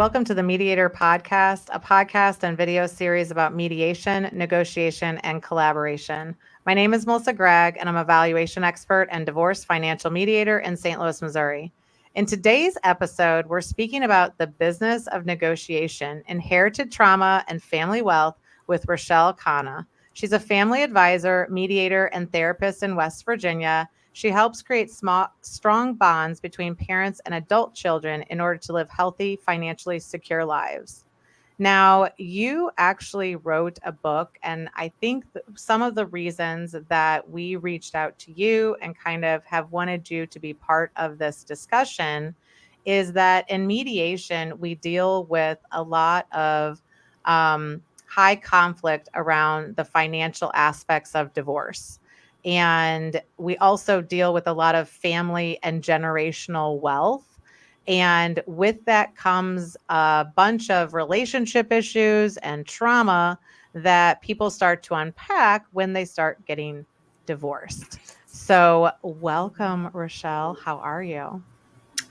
welcome to the Mediator Podcast, a podcast and video series about mediation, negotiation, and collaboration. My name is Melissa Gragg, and I'm a valuation expert and divorce financial mediator in St. Louis, Missouri. In today's episode, we're speaking about the business of negotiation, inherited trauma, and family wealth with Ruschelle Khanna. She's a family advisor, mediator, and therapist in West Virginia. She helps create strong bonds between parents and adult children in order to live healthy, financially secure lives. Now, you actually wrote a book, and I think some of the reasons that we reached out to you and kind of have wanted you to be part of this discussion is that in mediation, we deal with a lot of high conflict around the financial aspects of divorce. And we also deal with a lot of family and generational wealth. And with that comes a bunch of relationship issues and trauma that people start to unpack when they start getting divorced. So welcome, Ruschelle. How are you?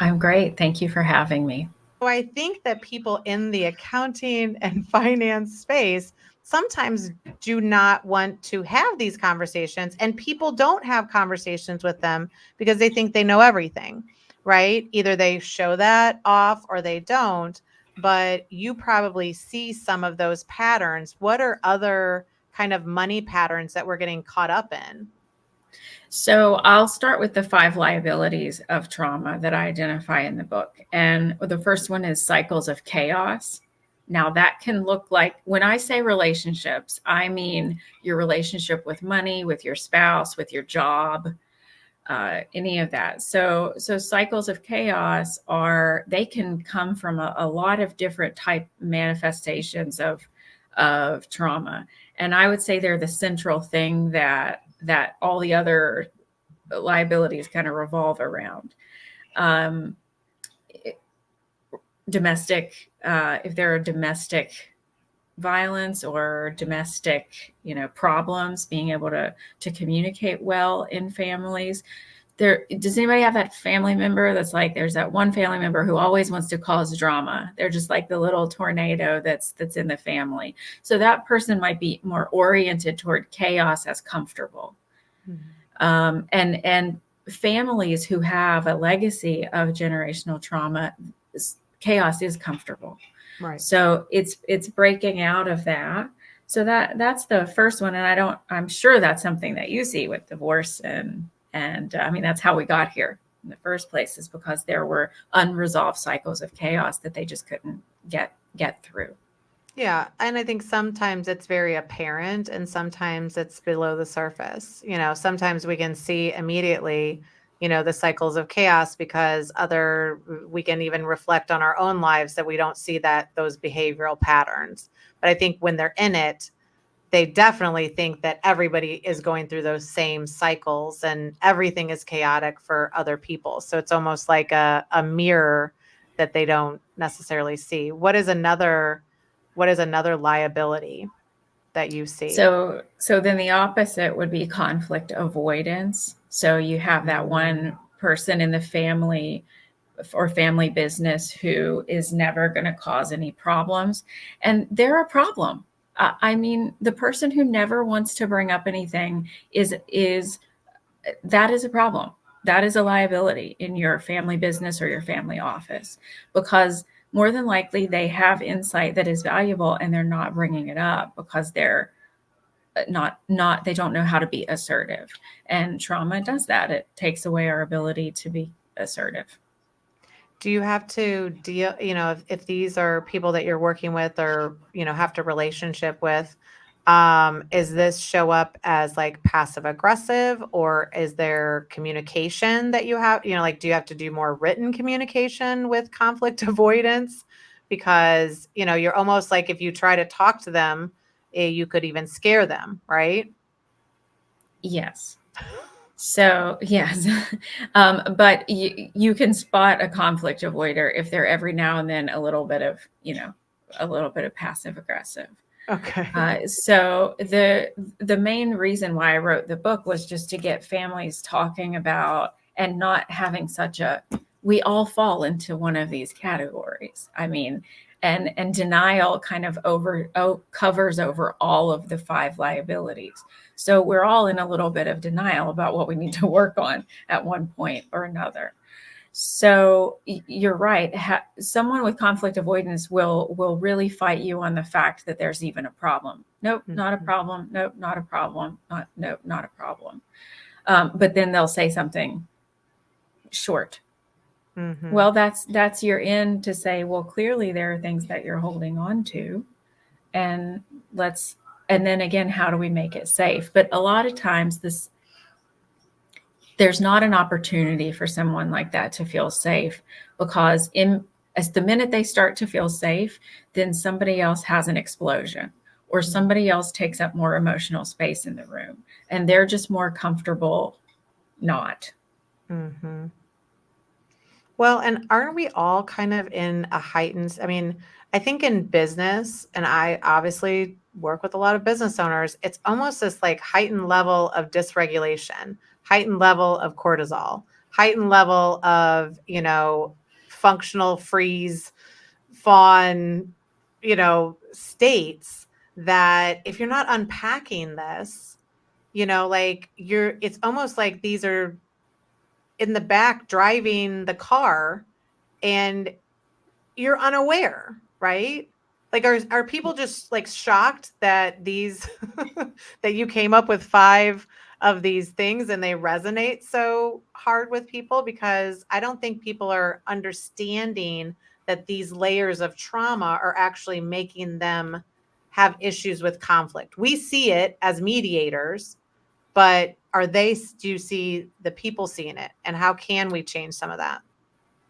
I'm great. Thank you for having me. So I think that people in the accounting and finance space sometimes do not want to have these conversations, and people don't have conversations with them because they think they know everything, right? Either they show that off or they don't, but you probably see some of those patterns. What are other kind of money patterns that we're getting caught up in? So I'll start with the 5 liabilities of trauma that I identify in the book. And the first one is cycles of chaos. Now that can look like, when I say relationships, I mean your relationship with money, with your spouse, with your job, any of that. So cycles of chaos they can come from a lot of different type manifestations of trauma. And I would say they're the central thing that all the other liabilities kind of revolve around. Domestic, if there are domestic violence or domestic, problems, being able to communicate well in families. Does anybody have that family member that's like, there's that one family member who always wants to cause drama? They're just like the little tornado that's in the family. So that person might be more oriented toward chaos as comfortable. Mm-hmm. And families who have a legacy of generational trauma, chaos is comfortable. Right. So it's breaking out of that. So that's the first one. And I'm sure that's something that you see with divorce and I mean, that's how we got here in the first place, is because there were unresolved cycles of chaos that they just couldn't get through. Yeah. And I think sometimes it's very apparent and sometimes it's below the surface. Sometimes we can see immediately, the cycles of chaos because we can even reflect on our own lives that we don't see those behavioral patterns. But I think when they're in it, they definitely think that everybody is going through those same cycles and everything is chaotic for other people. So it's almost like a mirror that they don't necessarily see. What is another liability that you see? So then the opposite would be conflict avoidance. So you have that one person in the family or family business who is never going to cause any problems. And they're a problem. I mean, the person who never wants to bring up anything is a problem. That is a liability in your family business or your family office, because more than likely they have insight that is valuable and they're not bringing it up because they're they don't know how to be assertive. And trauma does that. It takes away our ability to be assertive. Do you have to deal, if these are people that you're working with or, have to relationship with, is this show up as like passive aggressive, or is there communication that you have, do you have to do more written communication with conflict avoidance? Because, you're almost like, if you try to talk to them, you could even scare them, right? Yes. So yes, but you can spot a conflict avoider if they're every now and then a little bit of passive aggressive. Okay. So the main reason why I wrote the book was just to get families talking about and not having we all fall into one of these categories. I mean, And denial kind of covers over all of the 5 liabilities. So we're all in a little bit of denial about what we need to work on at one point or another. So you're right. Someone with conflict avoidance will really fight you on the fact that there's even a problem. Nope, not a problem. Nope, not a problem. Nope, not a problem. But then they'll say something short. Well, that's your in to say, well, clearly there are things that you're holding on to, and then again, how do we make it safe? But a lot of times there's not an opportunity for someone like that to feel safe, because as the minute they start to feel safe, then somebody else has an explosion, or somebody else takes up more emotional space in the room, and they're just more comfortable not. Mm-hmm. Well, and aren't we all kind of in a heightened, I mean, I think in business, and I obviously work with a lot of business owners, it's almost this like heightened level of dysregulation, heightened level of cortisol, heightened level of, functional freeze, fawn, states, that if you're not unpacking this, it's almost like these are in the back driving the car and you're unaware, right? Like, are people just like shocked that these that you came up with 5 of these things and they resonate so hard with people? Because I don't think people are understanding that these layers of trauma are actually making them have issues with conflict. We see it as mediators, but do you see the people seeing it? And how can we change some of that?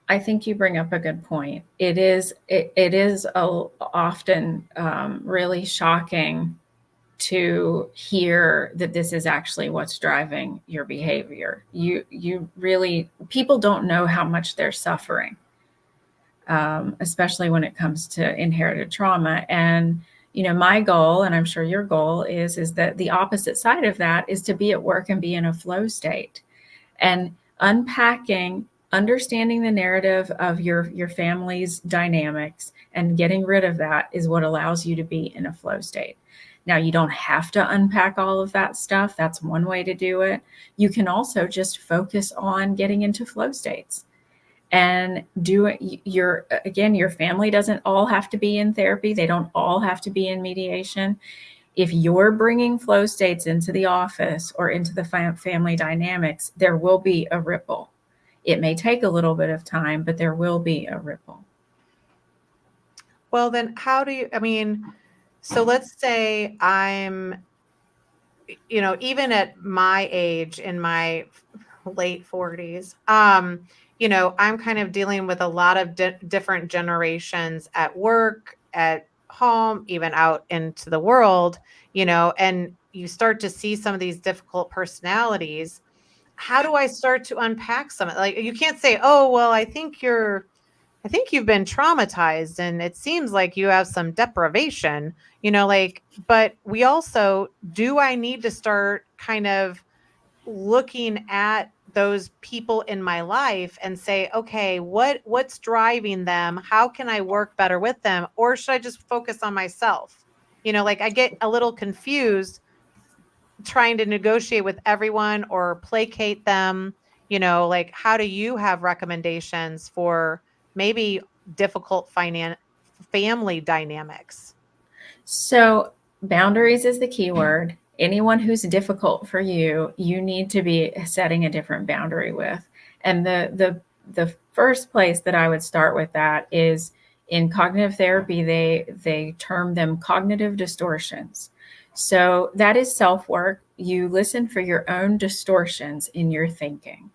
I think you bring up a good point. It is often really shocking to hear that this is actually what's driving your behavior. People don't know how much they're suffering, especially when it comes to inherited trauma. And my goal, and I'm sure your goal is that the opposite side of that is to be at work and be in a flow state, and understanding the narrative of your family's dynamics and getting rid of that is what allows you to be in a flow state. Now, you don't have to unpack all of that stuff. That's one way to do it. You can also just focus on getting into flow states and do it. Your family doesn't all have to be in therapy. They don't all have to be in mediation. If you're bringing flow states into the office or into the family dynamics, there will be a ripple. It may take a little bit of time, but there will be a ripple. Well, then so let's say I'm, even at my age, in my late 40s, I'm kind of dealing with a lot of different generations at work, at home, even out into the world, and you start to see some of these difficult personalities. How do I start to unpack some? Like, you can't say, oh, well, I think you've been traumatized and it seems like you have some deprivation, but we also, do I need to start kind of looking at those people in my life and say, okay, what's driving them? How can I work better with them? Or should I just focus on myself? I get a little confused trying to negotiate with everyone or placate them. How do you have recommendations for maybe difficult family dynamics? So boundaries is the key word. Anyone who's difficult for you, you need to be setting a different boundary with. And the first place that I would start with that is in cognitive therapy. They term them cognitive distortions. So that is self-work. You listen for your own distortions in your thinking,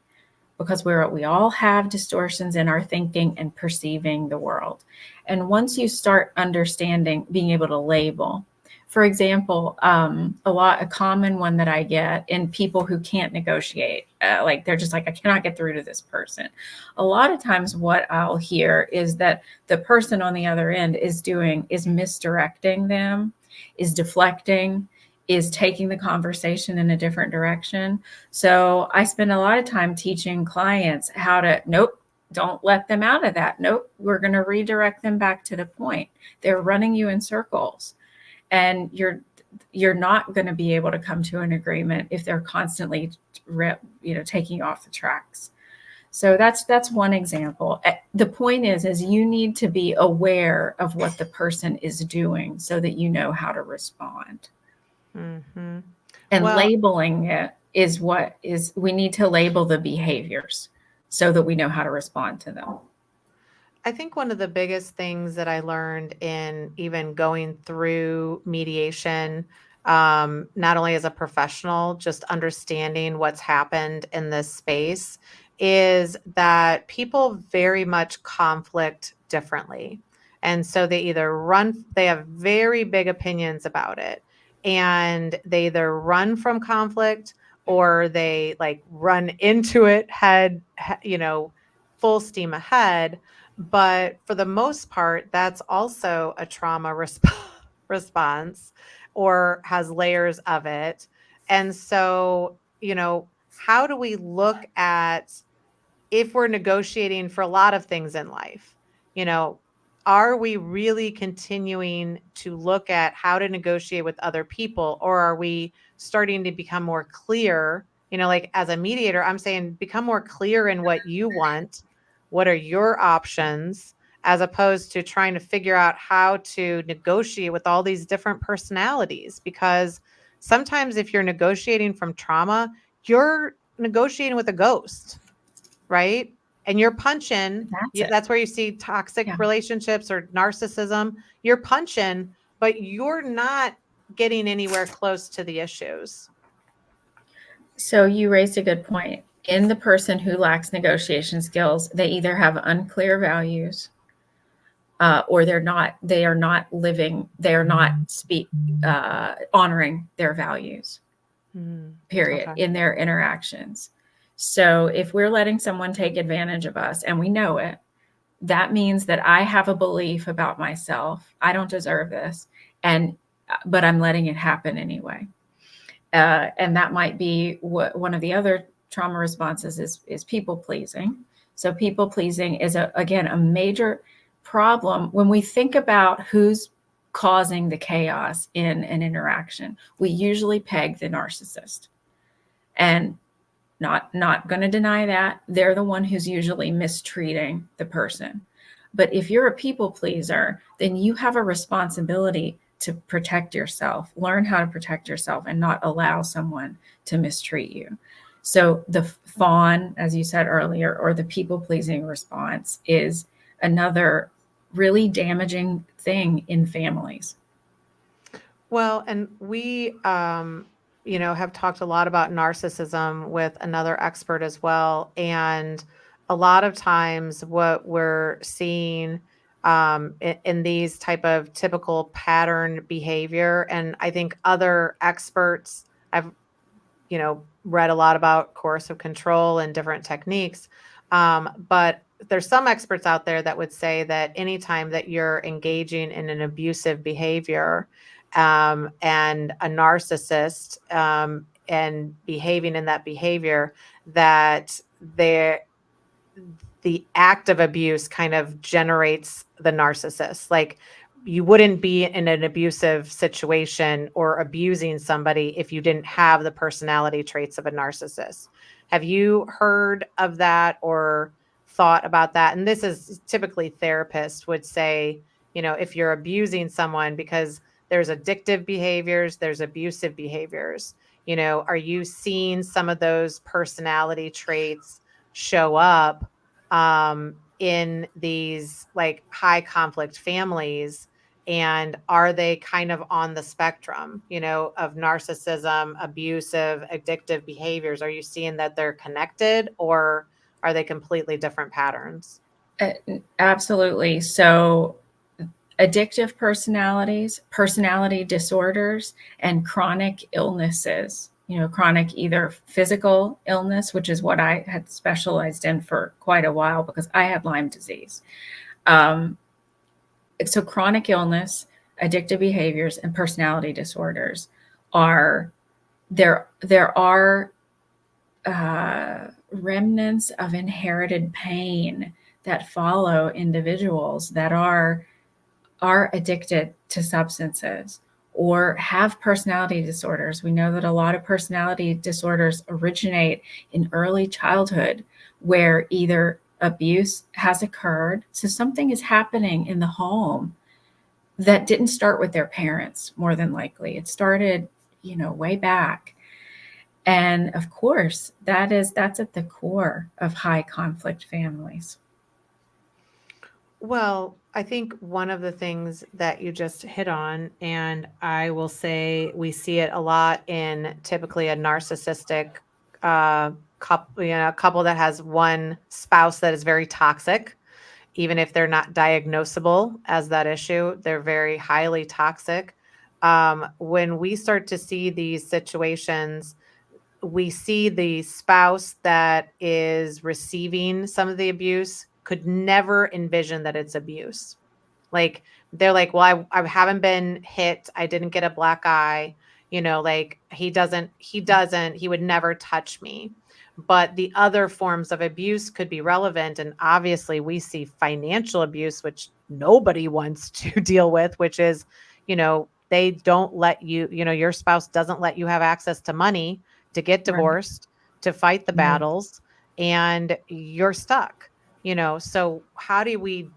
because we all have distortions in our thinking and perceiving the world. And once you start understanding, being able to label, for example, a common one that I get in people who can't negotiate, like they're just like, I cannot get through to this person. A lot of times what I'll hear is that the person on the other end is misdirecting them, is deflecting, is taking the conversation in a different direction. So I spend a lot of time teaching clients how to, nope, don't let them out of that. Nope, we're going to redirect them back to the point. They're running you in circles, and you're not going to be able to come to an agreement if they're constantly taking you off the tracks. So that's one example. The point is you need to be aware of what the person is doing so that you know how to respond. Mm-hmm. And labeling it is we need to label the behaviors so that we know how to respond to them. I think one of the biggest things that I learned in even going through mediation, not only as a professional, just understanding what's happened in this space, is that people very much conflict differently. And so they have very big opinions about it, and they either run from conflict or they like run into it full steam ahead. But for the most part, that's also a trauma response or has layers of it. And so, how do we look at, if we're negotiating for a lot of things in life, are we really continuing to look at how to negotiate with other people, or are we starting to become more clear? Like as a mediator, I'm saying become more clear in what you want. What are your options, as opposed to trying to figure out how to negotiate with all these different personalities? Because sometimes if you're negotiating from trauma, you're negotiating with a ghost, right? And you're punching. That's where you see toxic relationships or narcissism. You're punching, but you're not getting anywhere close to the issues. So you raised a good point. In the person who lacks negotiation skills, they either have unclear values, or they are not honoring their values, period, okay, in their interactions. So if we're letting someone take advantage of us and we know it, that means that I have a belief about myself. I don't deserve this, but I'm letting it happen anyway. And that might be one of the other trauma responses is people pleasing. So people pleasing is again a major problem when we think about who's causing the chaos in an interaction. We usually peg the narcissist, and not going to deny that they're the one who's usually mistreating the person. But if you're a people pleaser, then you have a responsibility to protect yourself, learn how to protect yourself, and not allow someone to mistreat you. So the fawn, as you said earlier, or the people-pleasing response is another really damaging thing in families. Well, and we, have talked a lot about narcissism with another expert as well. And a lot of times what we're seeing in these type of typical pattern behavior, and I think other experts, I've read a lot about coercive control and different techniques, but there's some experts out there that would say that anytime that you're engaging in an abusive behavior and a narcissist and behaving in that behavior, that the act of abuse kind of generates the narcissist. Like, you wouldn't be in an abusive situation or abusing somebody if you didn't have the personality traits of a narcissist. Have you heard of that or thought about that? And this is typically therapists would say, if you're abusing someone, because there's addictive behaviors, there's abusive behaviors, are you seeing some of those personality traits show up in these like high conflict families? And are they kind of on the spectrum, of narcissism, abusive, addictive behaviors? Are you seeing that they're connected, or are they completely different patterns? Absolutely. So addictive personalities, personality disorders, and chronic illnesses, chronic either physical illness, which is what I had specialized in for quite a while because I had Lyme disease. So chronic illness, addictive behaviors, and personality disorders are remnants of inherited pain that follow individuals that are addicted to substances or have personality disorders. We know that a lot of personality disorders originate in early childhood, where either abuse has occurred, so something is happening in the home that didn't start with their parents. More than likely it started, way back. And of course, that's at the core of high conflict families. Well, I think one of the things that you just hit on, and I will say we see it a lot in typically a narcissistic couple, a couple that has one spouse that is very toxic. Even if they're not diagnosable as that issue, they're very highly toxic. When we start to see these situations, we see the spouse that is receiving some of the abuse could never envision that it's abuse. Like they're like, well, I haven't been hit. I didn't get a black eye. Like he would never touch me. But the other forms of abuse could be relevant. And obviously we see financial abuse, which nobody wants to deal with, which is, they don't let you, your spouse doesn't let you have access to money to get divorced, to fight the battles, and you're stuck, so how do we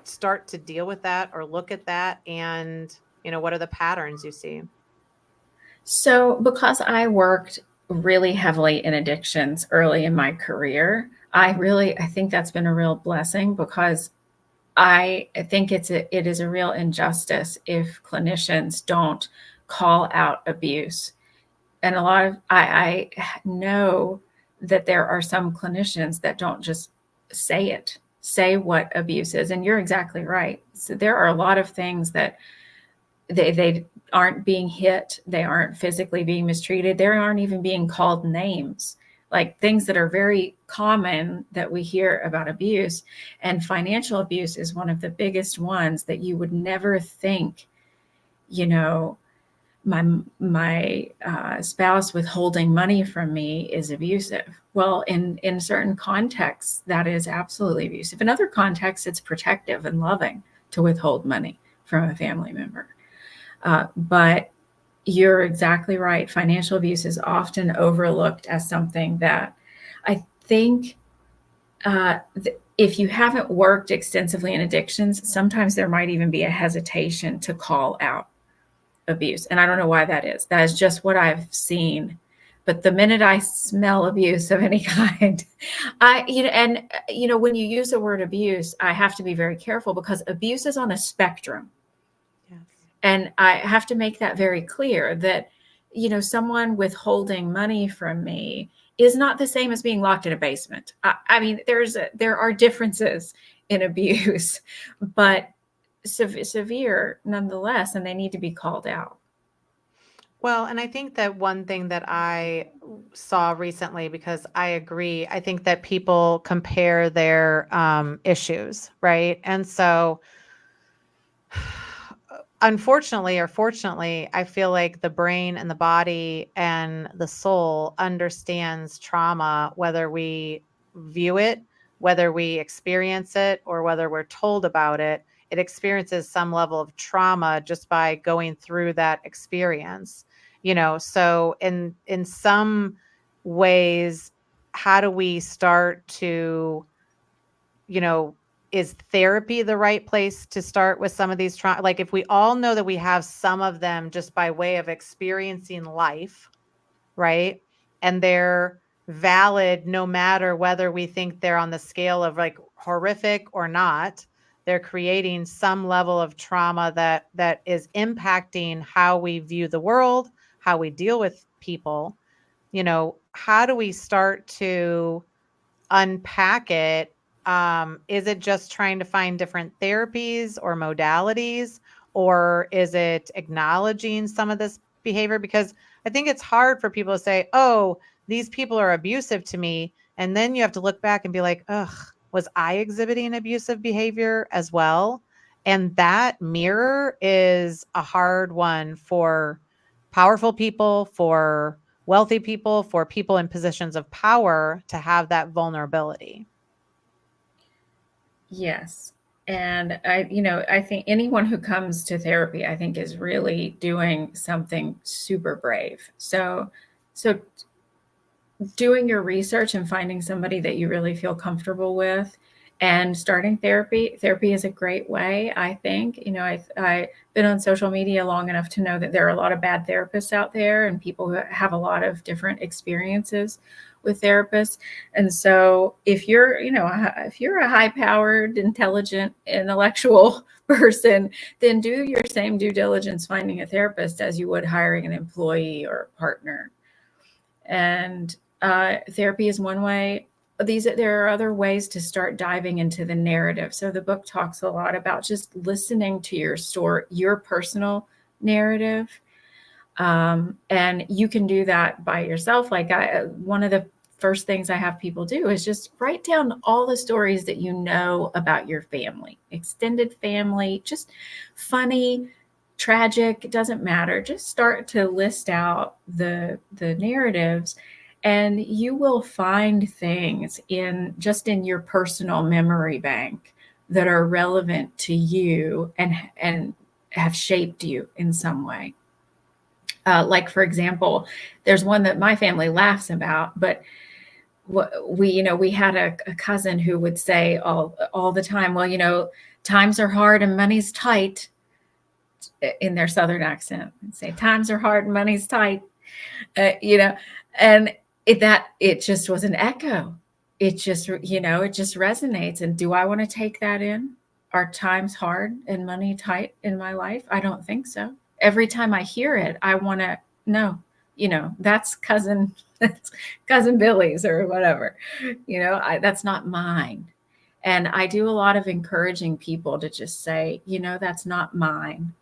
start to deal with that or look at that? And, what are the patterns you see? So because I worked really heavily in addictions early in my career, I think that's been a real blessing, because I think it is a real injustice if clinicians don't call out abuse. And I know that there are some clinicians that don't just say what abuse is. And you're exactly right. So there are a lot of things that they aren't being hit. They aren't physically being mistreated. They aren't even being called names, like things that are very common that we hear about abuse. And financial abuse is one of the biggest ones that you would never think, my spouse withholding money from me is abusive. Well, in certain contexts, that is absolutely abusive. In other contexts, it's protective and loving to withhold money from a family member. But you're exactly right. Financial abuse is often overlooked as something that I think if you haven't worked extensively in addictions, sometimes there might even be a hesitation to call out abuse. And I don't know why that is. That is just what I've seen. But the minute I smell abuse of any kind, when you use the word abuse, I have to be very careful, because abuse is on a spectrum. Yes. And I have to make that very clear that, someone withholding money from me is not the same as being locked in a basement. There are differences in abuse, but severe nonetheless, and they need to be called out. Well, and I think that one thing that I saw recently, because I agree, I think that people compare their issues, right? And so unfortunately or fortunately, I feel like the brain and the body and the soul understands trauma, whether we view it, whether we experience it, or whether we're told about it. It experiences some level of trauma just by going through that experience. So in some ways, how do we start to, is therapy the right place to start with some of these trauma? Like if we all know that we have some of them just by way of experiencing life, right? And they're valid no matter whether we think they're on the scale of like horrific or not. They're creating some level of trauma that is impacting how we view the world, how we deal with people. How do we start to unpack it? Is it just trying to find different therapies or modalities, or is it acknowledging some of this behavior? Because I think it's hard for people to say, oh, these people are abusive to me. And then you have to look back and be like, ugh, was I exhibiting abusive behavior as well? And that mirror is a hard one for powerful people, for wealthy people, for people in positions of power to have that vulnerability. Yes. And I think anyone who comes to therapy, I think, is really doing something super brave. So doing your research and finding somebody that you really feel comfortable with and starting therapy is a great way. I think, I've been on social media long enough to know that there are a lot of bad therapists out there and people who have a lot of different experiences with therapists. And so if you're a high powered, intelligent, intellectual person, then do your same due diligence finding a therapist as you would hiring an employee or a partner. And therapy is one way. There are other ways to start diving into the narrative. So the book talks a lot about just listening to your story, your personal narrative. And you can do that by yourself. Like one of the first things I have people do is just write down all the stories that you know about your family, extended family, just funny, tragic, it doesn't matter. Just start to list out the narratives, and you will find things in your personal memory bank that are relevant to you and have shaped you in some way. Like, for example, there's one that my family laughs about, but we had a cousin who would say all the time, well, times are hard and money's tight, in their Southern accent, and say times are hard and money's tight, and it just was an echo. It just resonates. And do I want to take that in? Are times hard and money tight in my life? I don't think so. Every time I hear it, I want to know, that's cousin Billy's or whatever, that's not mine. And I do a lot of encouraging people to just say, that's not mine.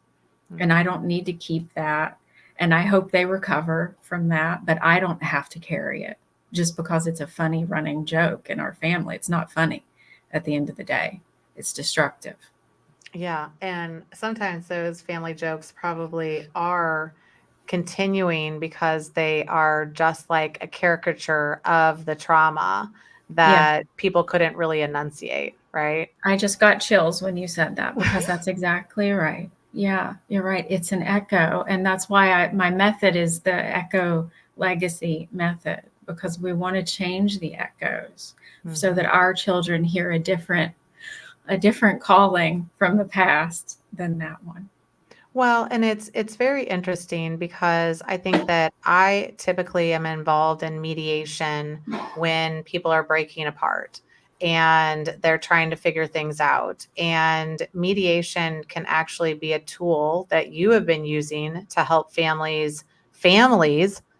And I don't need to keep that. And I hope they recover from that, but I don't have to carry it just because it's a funny running joke in our family. It's not funny at the end of the day. It's destructive. Yeah. And sometimes those family jokes probably are continuing because they are just like a caricature of the trauma that people couldn't really enunciate, right? I just got chills when you said that, because that's exactly right. Yeah, you're right. It's an echo. And that's why my method is the echo legacy method, because we want to change the echoes so that our children hear a different calling from the past than that one. Well, and it's very interesting because I think that I typically am involved in mediation when people are breaking apart and they're trying to figure things out. And mediation can actually be a tool that you have been using to help families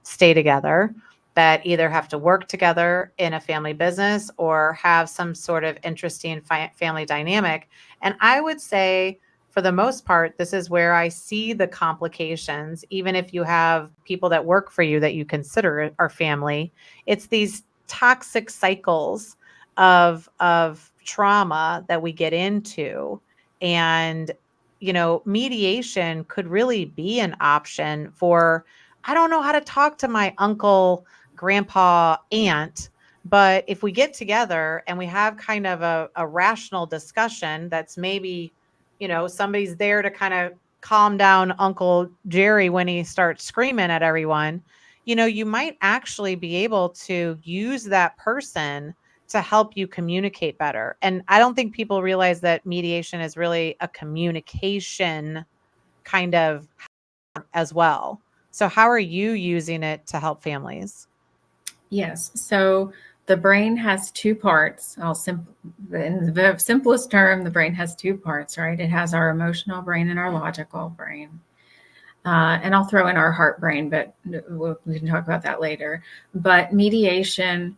stay together that either have to work together in a family business or have some sort of interesting family dynamic. And I would say, for the most part, this is where I see the complications. Even if you have people that work for you that you consider are family, it's these toxic cycles of trauma that we get into. And, mediation could really be an option for, I don't know how to talk to my uncle, grandpa, aunt. But if we get together and we have kind of a rational discussion that's maybe, somebody's there to kind of calm down Uncle Jerry when he starts screaming at everyone, you might actually be able to use that person to help you communicate better. And I don't think people realize that mediation is really a communication kind of as well. So how are you using it to help families? Yes. So the brain has two parts. In the simplest term, the brain has two parts, right? It has our emotional brain and our logical brain. And I'll throw in our heart brain, but we can talk about that later. But mediation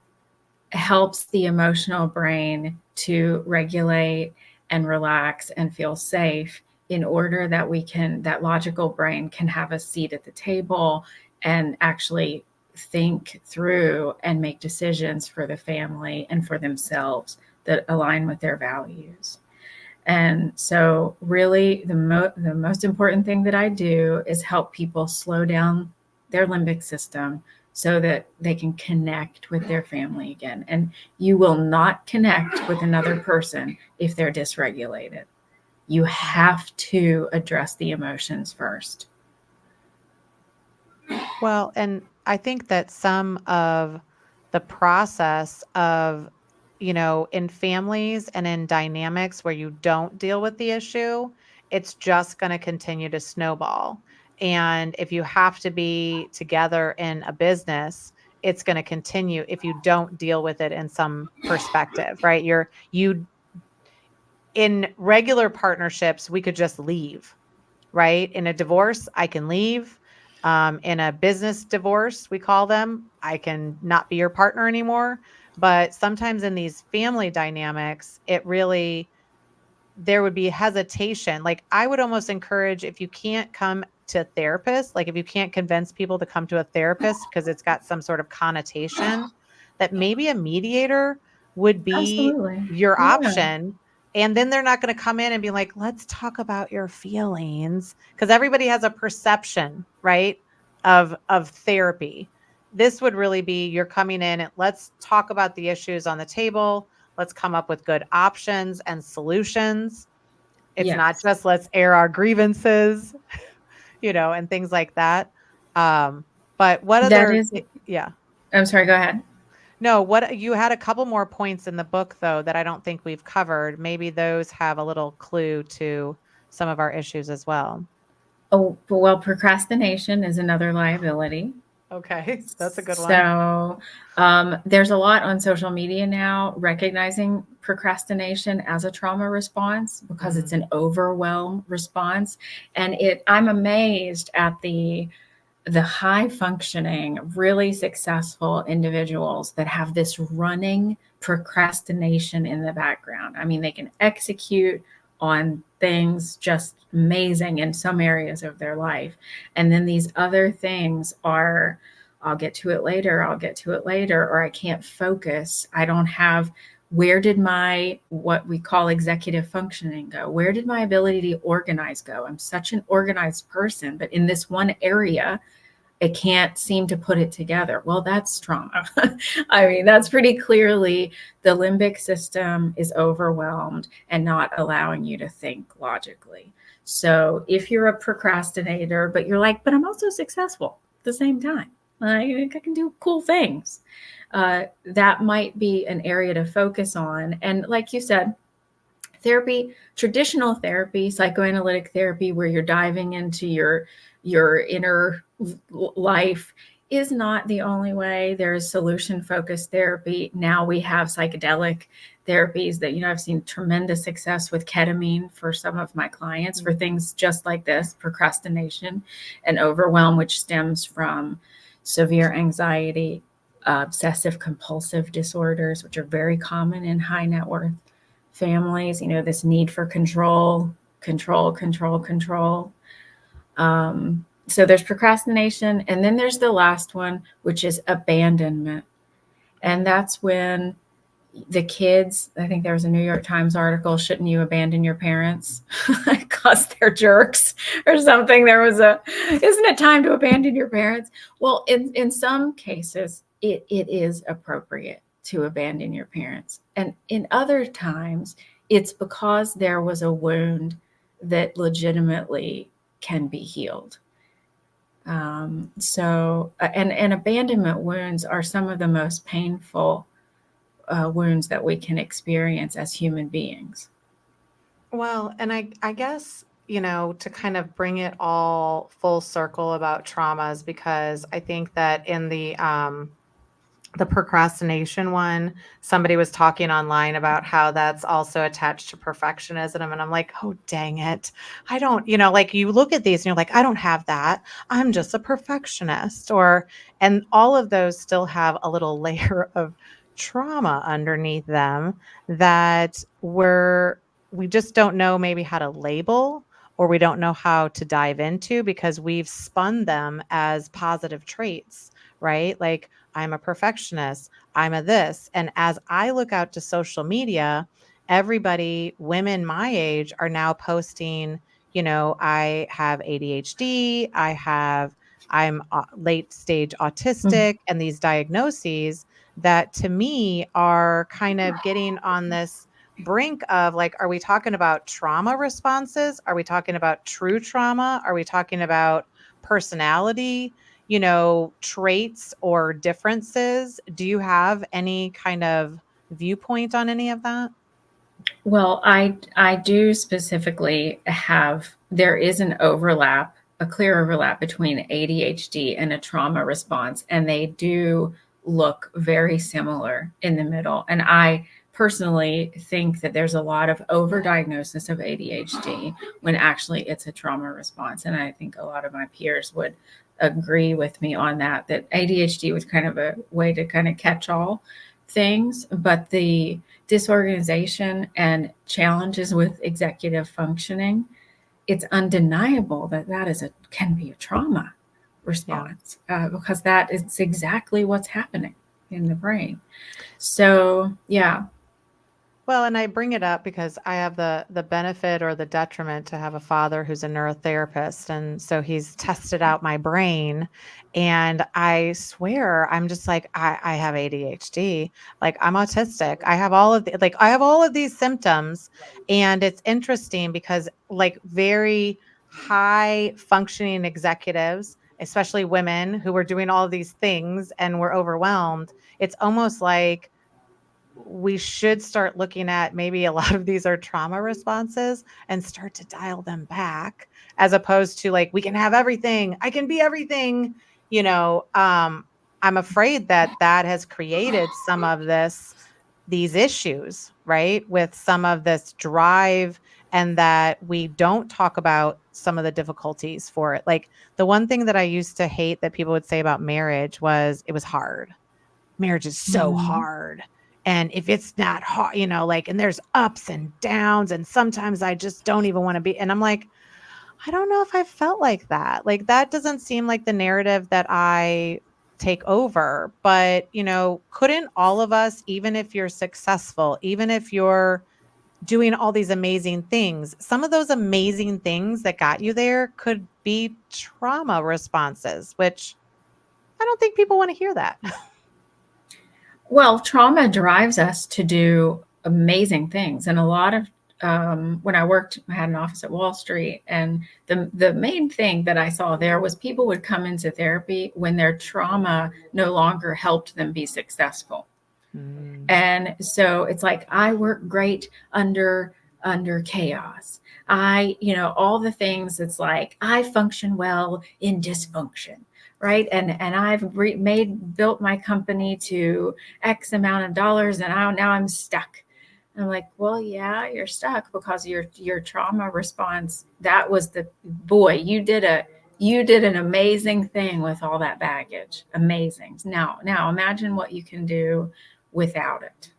helps the emotional brain to regulate and relax and feel safe, in order that that logical brain can have a seat at the table and actually think through and make decisions for the family and for themselves that align with their values. And so really the most important thing that I do is help people slow down their limbic system so that they can connect with their family again. And you will not connect with another person if they're dysregulated. You have to address the emotions first. Well, and I think that some of the process of, in families and in dynamics where you don't deal with the issue, it's just going to continue to snowball. And if you have to be together in a business, it's going to continue if you don't deal with it in some perspective, right? You in regular partnerships, we could just leave, right? In a divorce, I can leave. In a business divorce, we call them, I can not be your partner anymore. But sometimes in these family dynamics, there would be hesitation. Like I would almost encourage, if you can't come to a therapist, like if you can't convince people to come to a therapist because it's got some sort of connotation, that maybe a mediator would be Absolutely. your Yeah. option. And then they're not going to come in and be like, let's talk about your feelings. Because everybody has a perception, right, of therapy. This would really be, you're coming in and let's talk about the issues on the table. Let's come up with good options and solutions. It's not Yes. just let's air our grievances, and things like that. But what That other, is, yeah. I'm sorry, go ahead. No, what you had a couple more points in the book though that I don't think we've covered. Maybe those have a little clue to some of our issues as well. Oh, well, procrastination is another liability. Okay, that's a good one. So there's a lot on social media now recognizing procrastination as a trauma response because it's an overwhelm response. And I'm amazed at the high functioning, really successful individuals that have this running procrastination in the background. I mean, they can execute on things just amazing in some areas of their life. And then these other things are, I'll get to it later, or I can't focus. I don't have, where did my, what we call executive functioning go? Where did my ability to organize go? I'm such an organized person, but in this one area, I can't seem to put it together. Well, that's trauma. I mean, that's pretty clearly the limbic system is overwhelmed and not allowing you to think logically. So if you're a procrastinator, but you're like, but I'm also successful at the same time, I can do cool things. That might be an area to focus on. And like you said, therapy, traditional therapy, psychoanalytic therapy, where you're diving into your inner life, is not the only way. There's solution-focused therapy. Now we have psychedelic therapies that, I've seen tremendous success with ketamine for some of my clients for things just like this, procrastination and overwhelm, which stems from severe anxiety, obsessive compulsive disorders, which are very common in high net worth families, this need for control. So there's procrastination. And then there's the last one, which is abandonment. And that's when the kids, I think there was a New York Times article, shouldn't you abandon your parents because they're jerks or something? There was isn't it time to abandon your parents? Well, in some cases, it is appropriate to abandon your parents. And in other times, it's because there was a wound that legitimately can be healed. And abandonment wounds are some of the most painful wounds that we can experience as human beings. Well, and I guess, to kind of bring it all full circle about traumas, because I think that in the procrastination one, somebody was talking online about how that's also attached to perfectionism. And I'm like, oh, dang it. I don't, like you look at these and you're like, I don't have that. I'm just a perfectionist. And all of those still have a little layer of trauma underneath them that we just don't know maybe how to label, or we don't know how to dive into because we've spun them as positive traits, right? Like, I'm a perfectionist, I'm a this. And as I look out to social media, everybody, women my age, are now posting, I have ADHD, I have I'm late stage autistic, and these diagnoses that to me are kind of getting on this brink of like, are we talking about trauma responses? Are we talking about true trauma? Are we talking about personality, traits or differences? Do you have any kind of viewpoint on any of that? Well, I do specifically there is an overlap, a clear overlap between ADHD and a trauma response, and they do look very similar in the middle. And I personally think that there's a lot of overdiagnosis of ADHD when actually it's a trauma response. And I think a lot of my peers would agree with me on that ADHD was kind of a way to kind of catch all things, but the disorganization and challenges with executive functioning, it's undeniable that can be a trauma response, because that is exactly what's happening in the brain. So, yeah. Well, and I bring it up because I have the benefit or the detriment to have a father who's a neurotherapist. And so he's tested out my brain. And I swear, I'm just like, I have ADHD. Like, I'm autistic. I have all of these symptoms. And it's interesting because like very high functioning executives, especially women who were doing all of these things and were overwhelmed, it's almost like we should start looking at maybe a lot of these are trauma responses and start to dial them back, as opposed to like, we can have everything. I can be everything. I'm afraid that has created some of these issues, right? With some of this drive, and that we don't talk about some of the difficulties for it. Like the one thing that I used to hate that people would say about marriage was it was hard. Marriage is so hard. And if it's not hard, and there's ups and downs, and sometimes I just don't even want to be. And I'm like, I don't know if I felt like that. Like that doesn't seem like the narrative that I take over. But, couldn't all of us, even if you're successful, even if you're doing all these amazing things, some of those amazing things that got you there could be trauma responses, which I don't think people want to hear that. Well, trauma drives us to do amazing things. And a lot of when I had an office at Wall Street, and the main thing that I saw there was people would come into therapy when their trauma no longer helped them be successful. And so it's like, I work great under chaos. All the things, it's like, I function well in dysfunction. Right. And I've built my company to X amount of dollars, and now I'm stuck. And I'm like, well, yeah, you're stuck because your trauma response, that was you did an amazing thing with all that baggage. Amazing. Now imagine what you can do without it.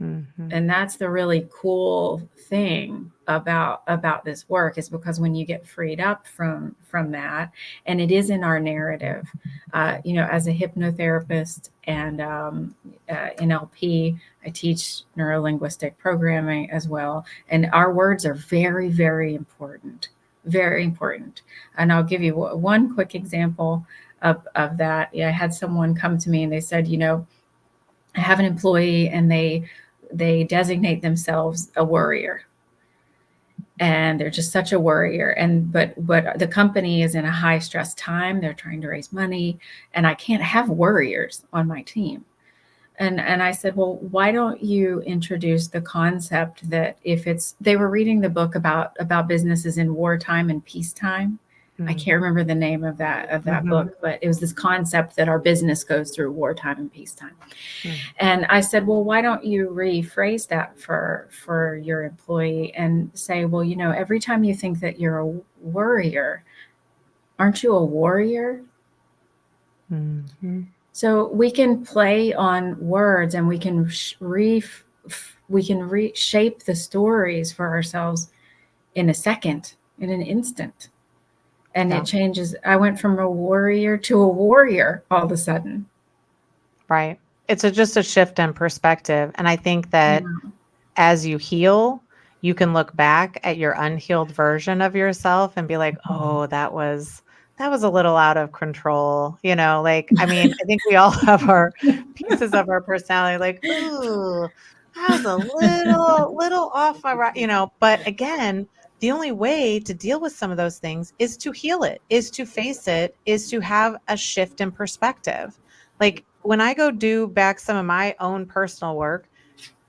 And that's the really cool thing about this work, is because when you get freed up from that, and it is in our narrative, as a hypnotherapist and NLP, I teach neurolinguistic programming as well. And our words are very, very important, very important. And I'll give you one quick example of that. I had someone come to me and they said, I have an employee and they designate themselves a worrier, and they're just such a worrier. But the company is in a high stress time. They're trying to raise money, and I can't have worriers on my team. And I said, well, why don't you introduce the concept that they were reading the book about businesses in wartime and peacetime. I can't remember the name of that book, but it was this concept that our business goes through wartime and peacetime. And I said, well, why don't you rephrase that for your employee and say, well, every time you think that you're a worrier, aren't you a warrior? So we can play on words, and we can reshape the stories for ourselves in a second, in an instant. And it changes. I went from a worrier to a warrior all of a sudden. Right. It's just a shift in perspective. And I think that as you heal, you can look back at your unhealed version of yourself and be like, oh, that was that was a little out of control, like, I mean, I think we all have our pieces of our personality, like, ooh, that was a little off my right, but again, the only way to deal with some of those things is to heal it, is to face it, is to have a shift in perspective. Like when I go do back some of my own personal work,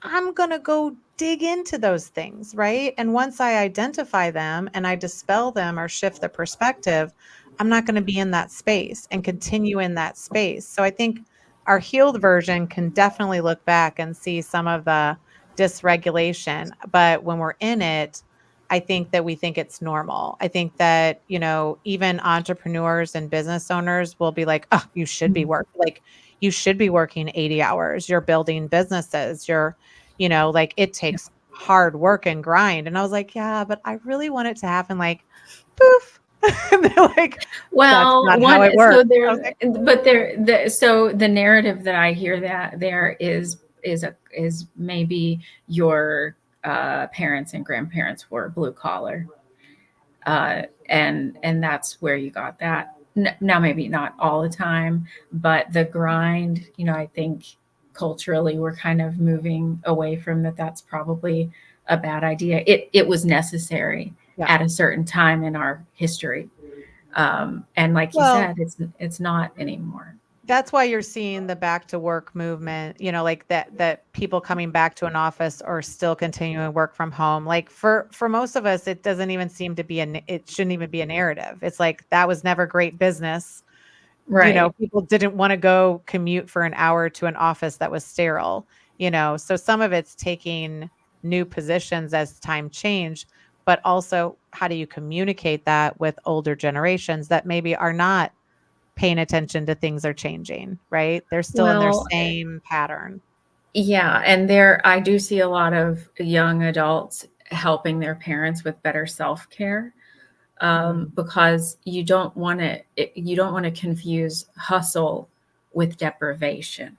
I'm going to go dig into those things, right? And once I identify them and I dispel them or shift the perspective, I'm not going to be in that space and continue in that space. So I think our healed version can definitely look back and see some of the dysregulation. But when we're in it, I think that we think it's normal. I think that, even entrepreneurs and business owners will be like, oh, you should be you should be working 80 hours. You're building businesses. Like it takes hard work and grind. And I was like, yeah, but I really want it to happen like poof. And they're like, that's Well, not how it works. So the narrative that I hear that there is maybe your parents and grandparents were blue collar, and that's where you got that. Now, maybe not all the time, but the grind, I think culturally we're kind of moving away from that. That's probably a bad idea. It was necessary at a certain time in our history. And like you said, it's not anymore. That's why you're seeing the back to work movement, like that people coming back to an office or still continuing work from home. Like for most of us, it doesn't even seem to be it shouldn't even be a narrative. It's like, that was never great business. Right. People didn't want to go commute for an hour to an office that was sterile, so some of it's taking new positions as time changed, but also how do you communicate that with older generations that maybe are not paying attention to things are changing, right? They're still in their same pattern. Yeah. And I do see a lot of young adults helping their parents with better self-care. Because you don't want to confuse hustle with deprivation.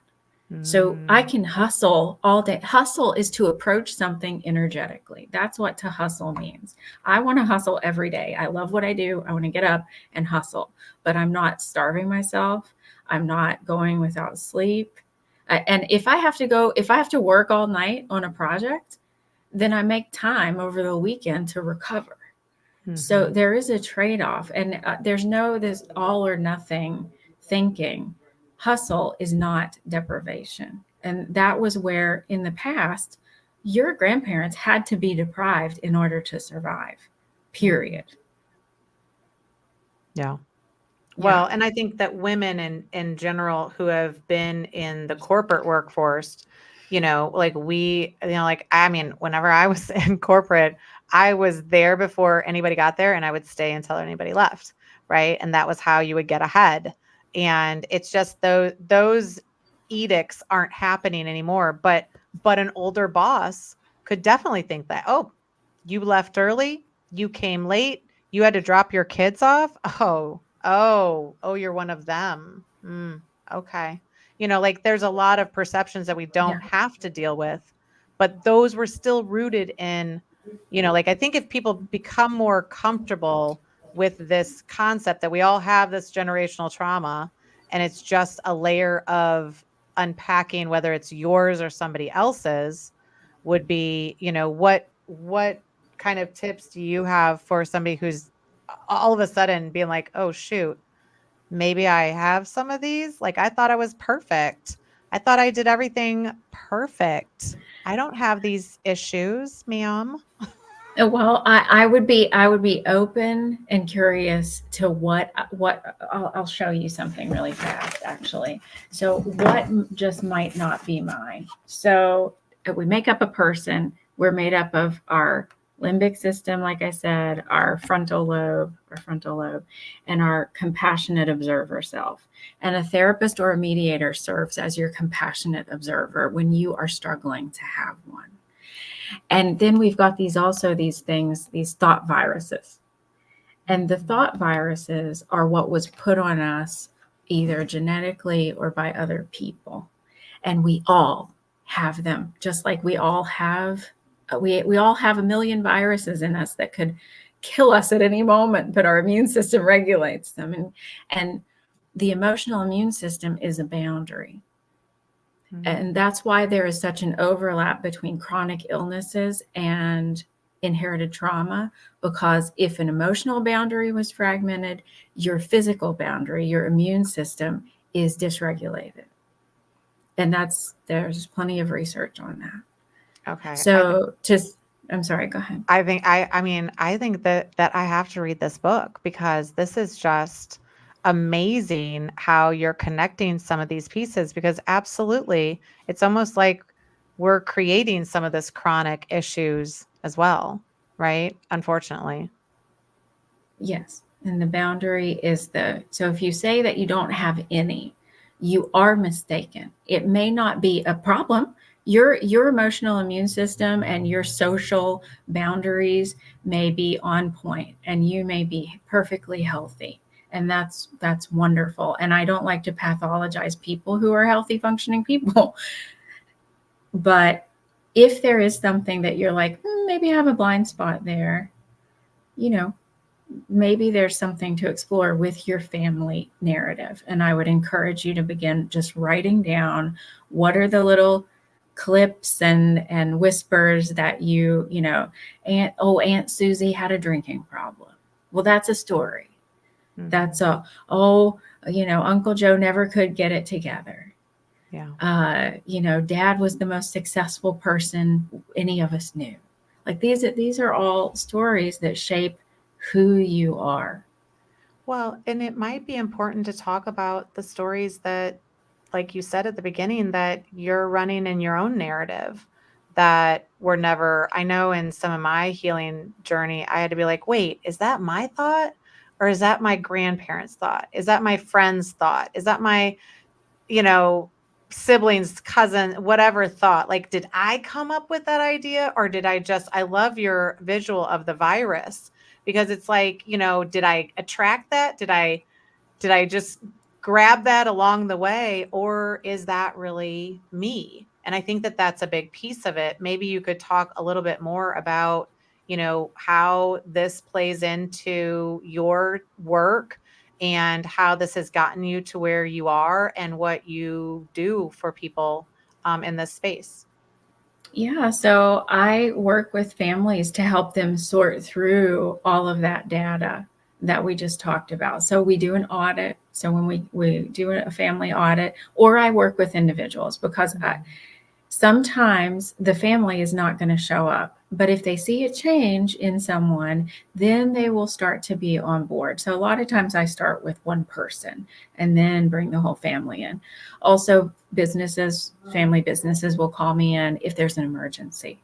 So I can hustle all day. Hustle is to approach something energetically. That's what to hustle means. I want to hustle every day. I love what I do. I want to get up and hustle, but I'm not starving myself. I'm not going without sleep. And if I have to work all night on a project, then I make time over the weekend to recover. So there is a trade-off, and there's this all or nothing thinking. Hustle is not deprivation. And that was where in the past, your grandparents had to be deprived in order to survive, period. Yeah. Well, and I think that women in general who have been in the corporate workforce, like I mean, whenever I was in corporate, I was there before anybody got there and I would stay until anybody left. Right. And that was how you would get ahead. And it's just those edicts aren't happening anymore. But an older boss could definitely think that, oh, you left early, you came late, you had to drop your kids off. Oh, you're one of them. Okay. Like there's a lot of perceptions that we don't have to deal with, but those were still rooted in, like I think if people become more comfortable with this concept that we all have this generational trauma and it's just a layer of unpacking, whether it's yours or somebody else's, would be, what kind of tips do you have for somebody who's all of a sudden being like, oh, shoot, maybe I have some of these. Like, I thought I was perfect. I thought I did everything perfect. I don't have these issues, ma'am. Well, I would be open and curious to what I'll show you something really fast, actually. So what just might not be mine. So if we make up a person, we're made up of our limbic system, like I said, our frontal lobe, and our compassionate observer self. And a therapist or a mediator serves as your compassionate observer when you are struggling to have one. And then we've got these things, these thought viruses. And the thought viruses are what was put on us either genetically or by other people. And we all have them, just like we all have a million viruses in us that could kill us at any moment, but our immune system regulates them. And the emotional immune system is a boundary. Mm-hmm. And that's why there is such an overlap between chronic illnesses and inherited trauma, because if an emotional boundary was fragmented, your physical boundary, your immune system, is dysregulated. And there's plenty of research on that. Okay. So I'm sorry, go ahead. I think that I have to read this book, because this is just amazing how you're connecting some of these pieces, because absolutely it's almost like we're creating some of this chronic issues as well, right? Unfortunately. Yes. And the boundary is so if you say that you don't have any, you are mistaken. It may not be a problem. Your emotional immune system and your social boundaries may be on point, and you may be perfectly healthy. And that's wonderful. And I don't like to pathologize people who are healthy, functioning people. But if there is something that you're like, maybe I have a blind spot there, maybe there's something to explore with your family narrative. And I would encourage you to begin just writing down what are the little clips and whispers that Aunt Susie had a drinking problem. Well, that's a story. Mm-hmm. That's Uncle Joe never could get it together. Yeah. Dad was the most successful person any of us knew. Like these are all stories that shape who you are. Well, and it might be important to talk about the stories that, like you said at the beginning, that you're running in your own narrative that were never, I know in some of my healing journey, I had to be like, wait, is that my thought? Or is that my grandparents' thought? Is that my friend's thought? Is that my, siblings, cousin, whatever thought? Like, did I come up with that idea? Or did I love your visual of the virus, because it's like, did I attract that? Did I just grab that along the way? Or is that really me? And I think that that's a big piece of it. Maybe you could talk a little bit more about, how this plays into your work and how this has gotten you to where you are and what you do for people in this space. Yeah, so I work with families to help them sort through all of that data that we just talked about. So we do an audit. So when we do a family audit, or I work with individuals, because sometimes the family is not going to show up. But if they see a change in someone, then they will start to be on board. So a lot of times I start with one person and then bring the whole family in. Also, family businesses will call me in if there's an emergency.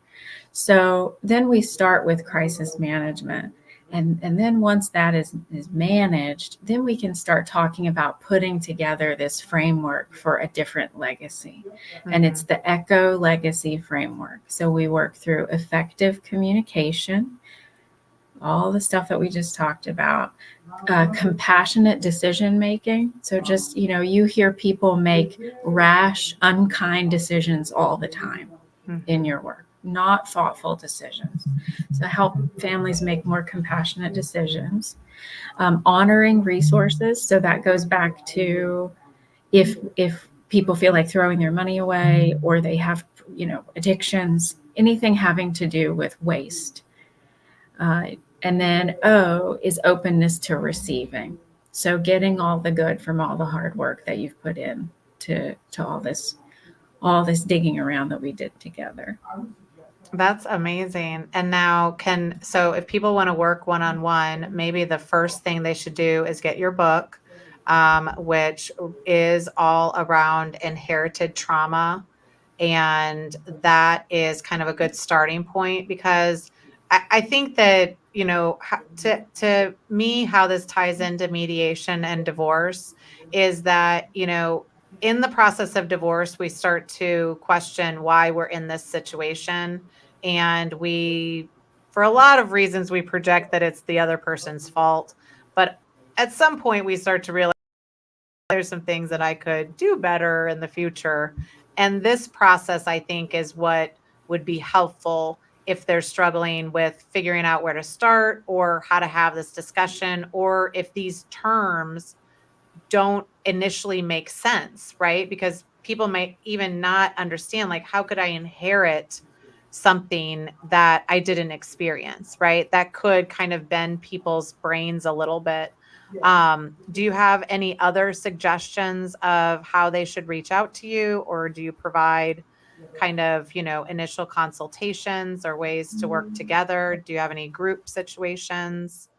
So then we start with crisis management. And then once that is managed, then we can start talking about putting together this framework for a different legacy. Mm-hmm. And it's the ECHO legacy framework. So we work through effective communication, all the stuff that we just talked about, compassionate decision making. So just, you hear people make rash, unkind decisions all the time in your work. Not thoughtful decisions. So help families make more compassionate decisions. Honoring resources. So that goes back to if people feel like throwing their money away, or they have, addictions, anything having to do with waste. And then O is openness to receiving. So getting all the good from all the hard work that you've put in to all this digging around that we did together. That's amazing. And now so if people want to work one-on-one, maybe the first thing they should do is get your book, which is all around inherited trauma. And that is kind of a good starting point, because I think that, to me, how this ties into mediation and divorce is that, in the process of divorce, we start to question why we're in this situation. And for a lot of reasons, we project that it's the other person's fault. But at some point, we start to realize there's some things that I could do better in the future. And this process, I think, is what would be helpful if they're struggling with figuring out where to start or how to have this discussion, or if these terms don't initially make sense, right? Because people might even not understand, like, how could I inherit something that I didn't experience, right? That could kind of bend people's brains a little bit. Do you have any other suggestions of how they should reach out to you, or do you provide kind of, initial consultations or ways to work together? Do you have any group situations?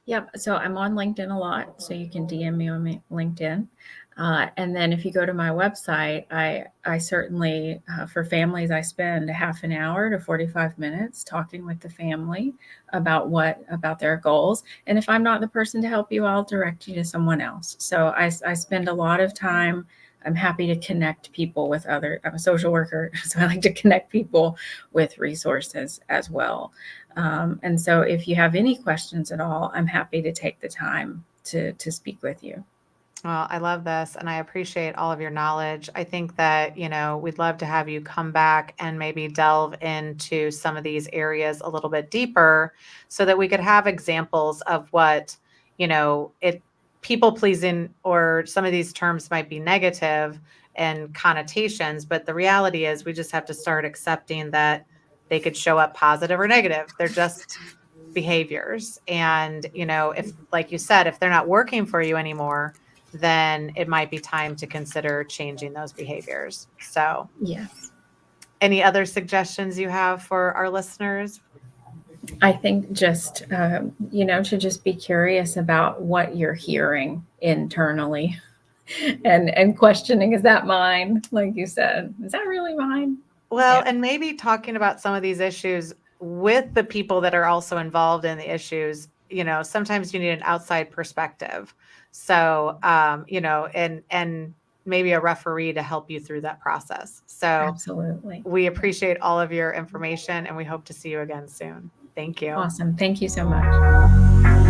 Yep. So I'm on LinkedIn a lot, so you can DM me on LinkedIn. And then if you go to my website, I certainly, for families, I spend a half an hour to 45 minutes talking with the family about their goals. And if I'm not the person to help you, I'll direct you to someone else. So I spend a lot of time. I'm happy to connect people with I'm a social worker, so I like to connect people with resources as well. And so if you have any questions at all, I'm happy to take the time to speak with you. Well, I love this and I appreciate all of your knowledge. I think that, we'd love to have you come back and maybe delve into some of these areas a little bit deeper so that we could have examples of what, people pleasing, or some of these terms might be negative and connotations, but the reality is we just have to start accepting that they could show up positive or negative. They're just behaviors. And, if, like you said, if they're not working for you anymore, then it might be time to consider changing those behaviors. So, yes. Any other suggestions you have for our listeners? I think just, to just be curious about what you're hearing internally and questioning, is that mine? Like you said, is that really mine? Well, yeah. And maybe talking about some of these issues with the people that are also involved in the issues, sometimes you need an outside perspective. So, and maybe a referee to help you through that process. So absolutely. We appreciate all of your information and we hope to see you again soon. Thank you. Awesome. Thank you so much.